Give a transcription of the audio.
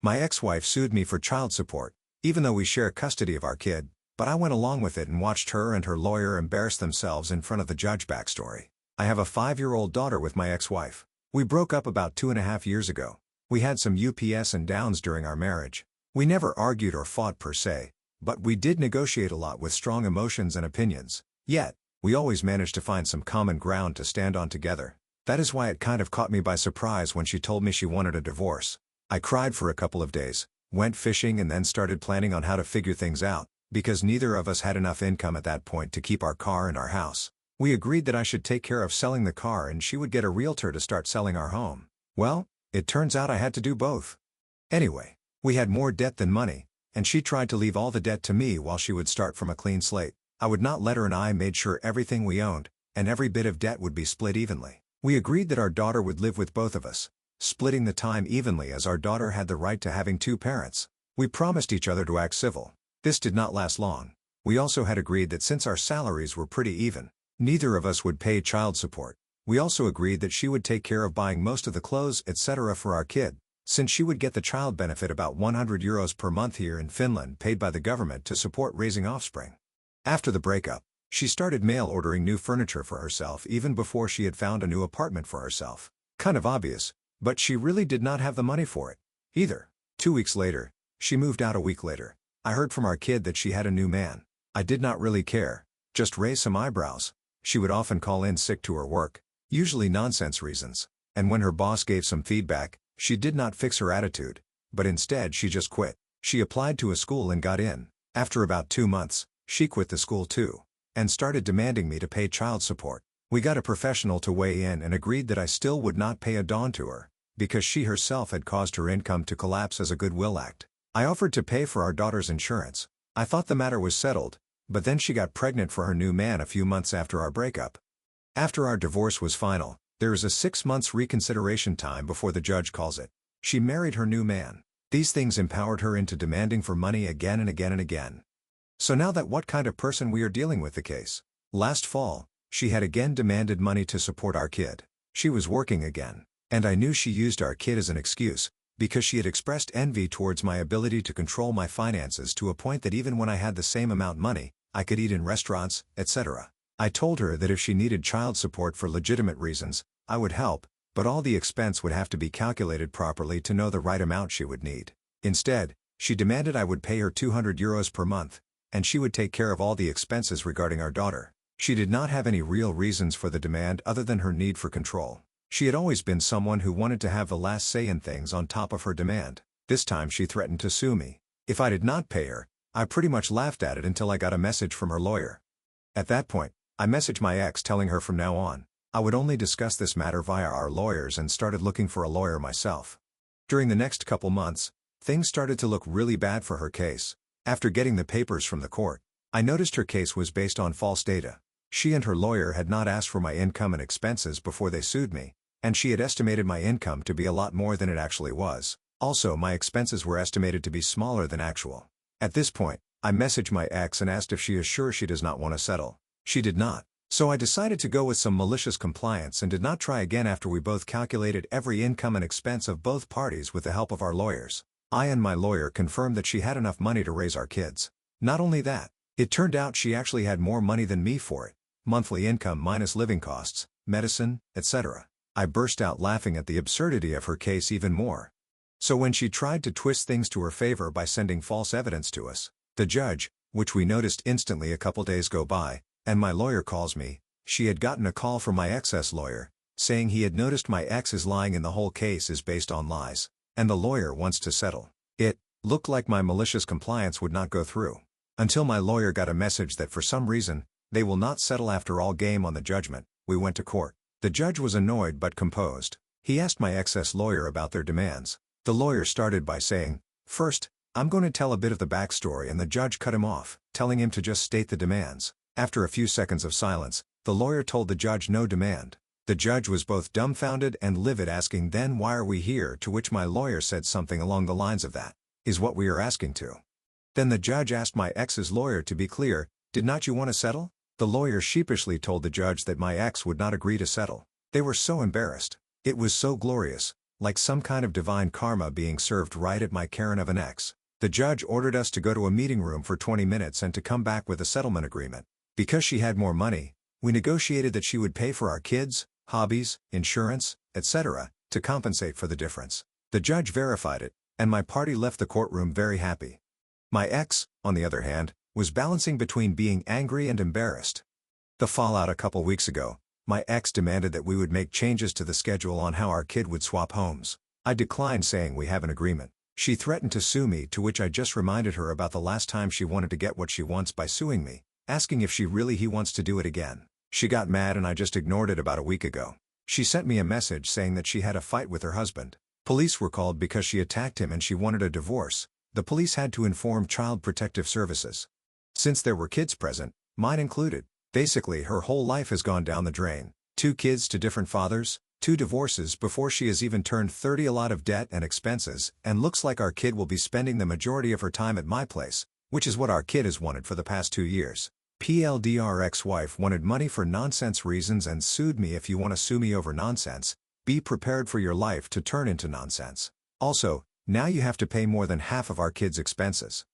My ex-wife sued me for child support, even though we share custody of our kid, but I went along with it and watched her and her lawyer embarrass themselves in front of the judge. Backstory. I have a 5-year-old daughter with my ex-wife. We broke up about 2.5 years ago. We had some ups and downs during our marriage. We never argued or fought per se, but we did negotiate a lot with strong emotions and opinions. Yet, we always managed to find some common ground to stand on together. That is why it kind of caught me by surprise when she told me she wanted a divorce. I cried for a couple of days, went fishing and then started planning on how to figure things out, because neither of us had enough income at that point to keep our car and our house. We agreed that I should take care of selling the car and she would get a realtor to start selling our home. Well, it turns out I had to do both. Anyway, we had more debt than money, and she tried to leave all the debt to me while she would start from a clean slate. I would not let her, and I made sure everything we owned, and every bit of debt would be split evenly. We agreed that our daughter would live with both of us, splitting the time evenly as our daughter had the right to having 2 parents. We promised each other to act civil. This did not last long. We also had agreed that since our salaries were pretty even, neither of us would pay child support. We also agreed that she would take care of buying most of the clothes, etc. for our kid, since she would get the child benefit, about €100 per month here in Finland, paid by the government to support raising offspring. After the breakup, she started mail ordering new furniture for herself even before she had found a new apartment for herself. Kind of obvious, but she really did not have the money for it either. 2 weeks later, she moved out. A week later, I heard from our kid that she had a new man. I did not really care, just raised some eyebrows. She would often call in sick to her work, usually nonsense reasons, and when her boss gave some feedback, she did not fix her attitude, but instead she just quit. She applied to a school and got in. After about 2 months, she quit the school too, and started demanding me to pay child support. We got a professional to weigh in and agreed that I still would not pay a dime to her, because she herself had caused her income to collapse as a goodwill act. I offered to pay for our daughter's insurance. I thought the matter was settled, but then she got pregnant for her new man a few months after our breakup. After our divorce was final, there is a 6 months reconsideration time before the judge calls it. She married her new man. These things empowered her into demanding for money again and again and again. So now that what kind of person we are dealing with the case. Last fall, she had again demanded money to support our kid. She was working again, and I knew she used our kid as an excuse, because she had expressed envy towards my ability to control my finances to a point that even when I had the same amount money, I could eat in restaurants, etc. I told her that if she needed child support for legitimate reasons, I would help, but all the expense would have to be calculated properly to know the right amount she would need. Instead, she demanded I would pay her €200 per month, and she would take care of all the expenses regarding our daughter. She did not have any real reasons for the demand other than her need for control. She had always been someone who wanted to have the last say in things on top of her demand. This time she threatened to sue me. If I did not pay her, I pretty much laughed at it until I got a message from her lawyer. At that point, I messaged my ex telling her from now on, I would only discuss this matter via our lawyers, and started looking for a lawyer myself. During the next couple months, things started to look really bad for her case. After getting the papers from the court, I noticed her case was based on false data. She and her lawyer had not asked for my income and expenses before they sued me, and she had estimated my income to be a lot more than it actually was. Also, my expenses were estimated to be smaller than actual. At this point, I messaged my ex and asked if she is sure she does not want to settle. She did not. So I decided to go with some malicious compliance and did not try again after we both calculated every income and expense of both parties with the help of our lawyers. I and my lawyer confirmed that she had enough money to raise our kids. Not only that, it turned out she actually had more money than me for it. Monthly income minus living costs, medicine, etc. I burst out laughing at the absurdity of her case even more. So when she tried to twist things to her favor by sending false evidence to us, the judge, which we noticed instantly, a couple days go by, and my lawyer calls me. She had gotten a call from my ex's lawyer, saying he had noticed my ex is lying and the whole case is based on lies, and the lawyer wants to settle. It looked like my malicious compliance would not go through, until my lawyer got a message that for some reason, they will not settle after all. Game on the judgment. We went to court. The judge was annoyed but composed. He asked my ex's lawyer about their demands. The lawyer started by saying, "First, I'm going to tell a bit of the backstory," and the judge cut him off, telling him to just state the demands. After a few seconds of silence, the lawyer told the judge no demand. The judge was both dumbfounded and livid, asking, "Then why are we here?" To which my lawyer said something along the lines of, "That is what we are asking to." Then the judge asked my ex's lawyer to be clear, "Did not you want to settle?" The lawyer sheepishly told the judge that my ex would not agree to settle. They were so embarrassed. It was so glorious. like some kind of divine karma being served right at my Karen of an ex. The judge ordered us to go to a meeting room for 20 minutes and to come back with a settlement agreement. Because she had more money, we negotiated that she would pay for our kids, hobbies, insurance, etc., to compensate for the difference. The judge verified it, and my party left the courtroom very happy. My ex, on the other hand, was balancing between being angry and embarrassed. The fallout a couple weeks ago, my ex demanded that we would make changes to the schedule on how our kid would swap homes. I declined, saying we have an agreement. She threatened to sue me, to which I just reminded her about the last time she wanted to get what she wants by suing me, asking if he wants to do it again. She got mad and I just ignored it about a week ago. She sent me a message saying that she had a fight with her husband. Police were called because she attacked him and she wanted a divorce. The police had to inform Child Protective Services. Since there were kids present, mine included, basically her whole life has gone down the drain. 2 kids to different fathers, 2 divorces before she has even turned 30, a lot of debt and expenses, and looks like our kid will be spending the majority of her time at my place, which is what our kid has wanted for the past 2 years. PLDR ex-wife wanted money for nonsense reasons and sued me. If you want to sue me over nonsense, be prepared for your life to turn into nonsense. Also, now you have to pay more than half of our kids' expenses.